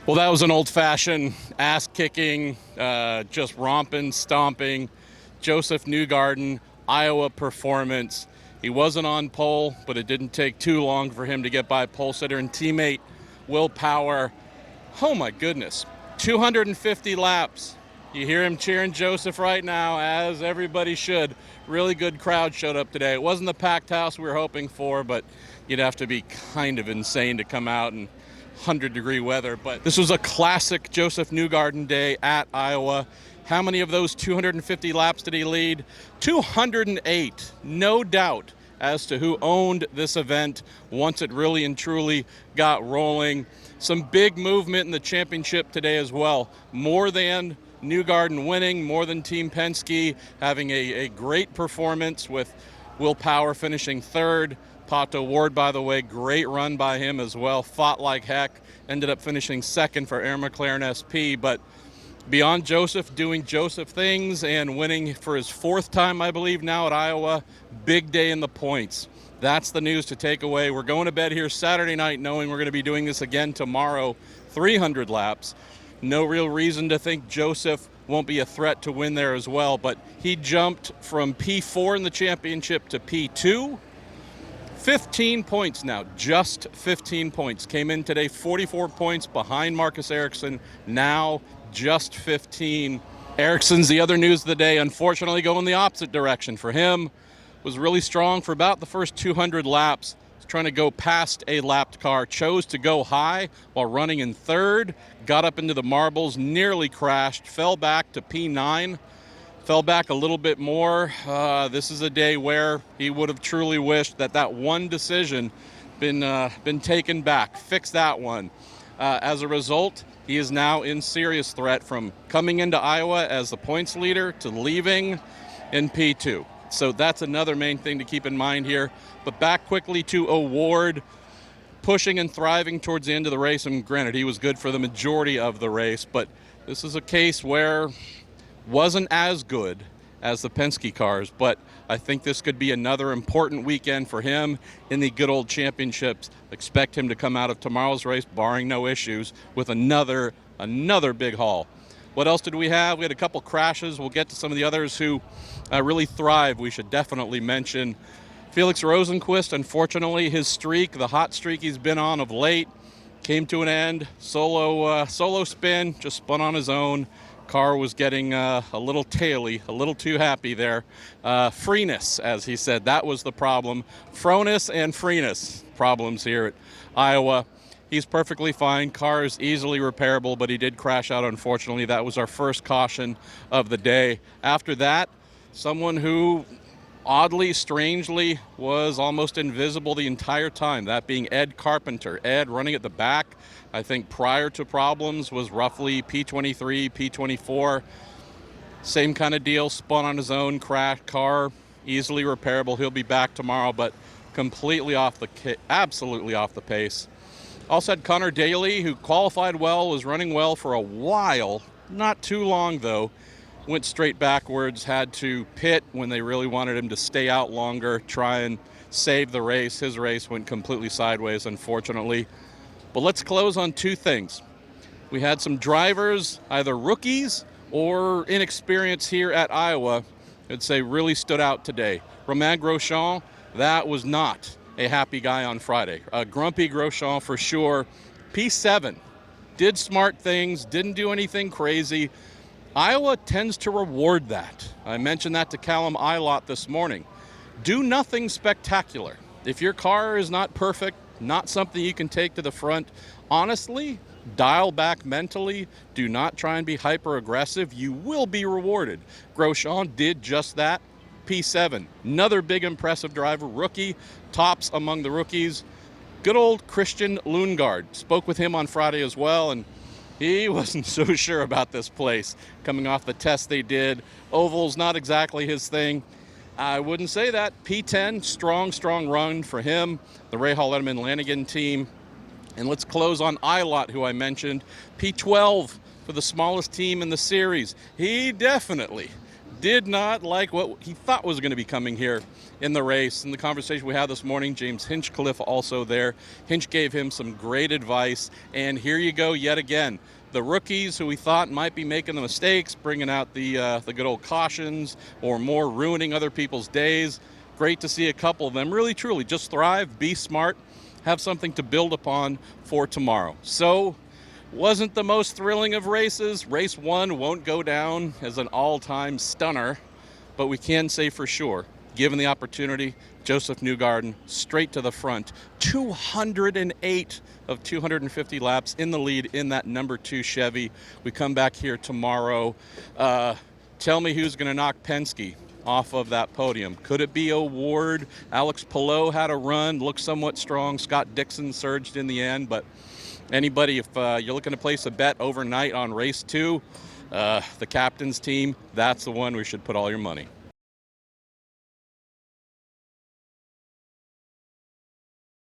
Well, that was an old-fashioned ass-kicking, just romping, stomping Josef Newgarden Iowa performance. He wasn't on pole, but it didn't take too long for him to get by pole sitter and teammate Will Power. Oh my goodness, 250 laps. You hear him cheering Josef right now, as everybody should. Really good crowd showed up today. It wasn't the packed house we were hoping for, but you'd have to be kind of insane to come out in 100-degree weather. But this was a classic Josef Newgarden day at Iowa. How many of those 250 laps did he lead? 208, no doubt as to who owned this event once it really and truly got rolling. Some big movement in the championship today as well. More than Newgarden winning, more than Team Penske having a great performance, with Will Power finishing third. Pato Ward, by the way, great run by him as well. Fought like heck. Ended up finishing second for Air McLaren SP. But beyond Josef doing Josef things and winning for his fourth time, I believe, now at Iowa, big day in the points. That's the news to take away. We're going to bed here Saturday night knowing we're going to be doing this again tomorrow, 300 laps. No real reason to think Josef won't be a threat to win there as well, but he jumped from P4 in the championship to P2. 15 points now, just 15 points. Came in today 44 points behind Marcus Ericsson, now just 15. Ericsson's the other news of the day, unfortunately going the opposite direction for him. Was really strong for about the first 200 laps. Was trying to go past a lapped car, chose to go high while running in third, got up into the marbles, nearly crashed, fell back to P9. Fell back a little bit more. This is a day where he would have truly wished that one decision been taken back. Fix that one. As a result, he is now in serious threat from coming into Iowa as the points leader to leaving in P2. So that's another main thing to keep in mind here. But back quickly to Ward, pushing and thriving towards the end of the race. And granted, he was good for the majority of the race, but this is a case where wasn't as good as the Penske cars, but I think this could be another important weekend for him in the good old championships. Expect him to come out of tomorrow's race, barring no issues, with another big haul. What else did we have? We had a couple crashes. We'll get to some of the others who really thrive. We should definitely mention Felix Rosenqvist. Unfortunately, his streak, the hot streak he's been on of late, came to an end. Solo spin, just spun on his own. Car was getting a little taily, a little too happy there. Freeness, as he said, that was the problem. Froness and freeness problems here at Iowa. He's perfectly fine. Car is easily repairable, but he did crash out, unfortunately. That was our first caution of the day. After that, someone who oddly, strangely, was almost invisible the entire time, that being Ed Carpenter. Ed running at the back, I think prior to problems, was roughly P23, P24. Same kind of deal, spun on his own, crashed car, easily repairable. He'll be back tomorrow, but completely absolutely off the pace. Also had Connor Daly, who qualified well, was running well for a while, not too long though. Went straight backwards, had to pit when they really wanted him to stay out longer, try and save the race. His race went completely sideways, unfortunately. But let's close on two things. We had some drivers, either rookies or inexperienced here at Iowa, I'd say really stood out today. Romain Grosjean, that was not a happy guy on Friday. A grumpy Grosjean for sure. P7, did smart things, didn't do anything crazy. Iowa tends to reward that. I mentioned that to Callum Ilott this morning. Do nothing spectacular. If your car is not perfect, not something you can take to the front, honestly, dial back mentally. Do not try and be hyper aggressive. You will be rewarded. Grosjean did just that. P7, another big impressive driver, rookie, tops among the rookies. Good old Christian Lundgaard. Spoke with him on Friday as well, and he wasn't so sure about this place coming off the test they did. Oval's not exactly his thing. I wouldn't say that. P10, strong run for him. The Ray Hall Letterman Lanigan team. And let's close on Ilott, who I mentioned. P12 for the smallest team in the series. He definitely did not like what he thought was going to be coming here in the race. In the conversation we had this morning, James Hinchcliffe also there. Hinch gave him some great advice, and here you go yet again. The rookies who we thought might be making the mistakes, bringing out the good old cautions or more, ruining other people's days. Great to see a couple of them really, truly just thrive, be smart, have something to build upon for tomorrow. So, wasn't the most thrilling of races. Race 1 won't go down as an all-time stunner, but we can say for sure, given the opportunity, Josef Newgarden straight to the front. 208 of 250 laps in the lead in that number 2 Chevy. We come back here tomorrow. Tell me who's going to knock Penske off of that podium. Could it be O'Ward? Alex Palou had a run, looked somewhat strong. Scott Dixon surged in the end, but anybody, if you're looking to place a bet overnight on race 2, the captain's team, that's the one we should put all your money.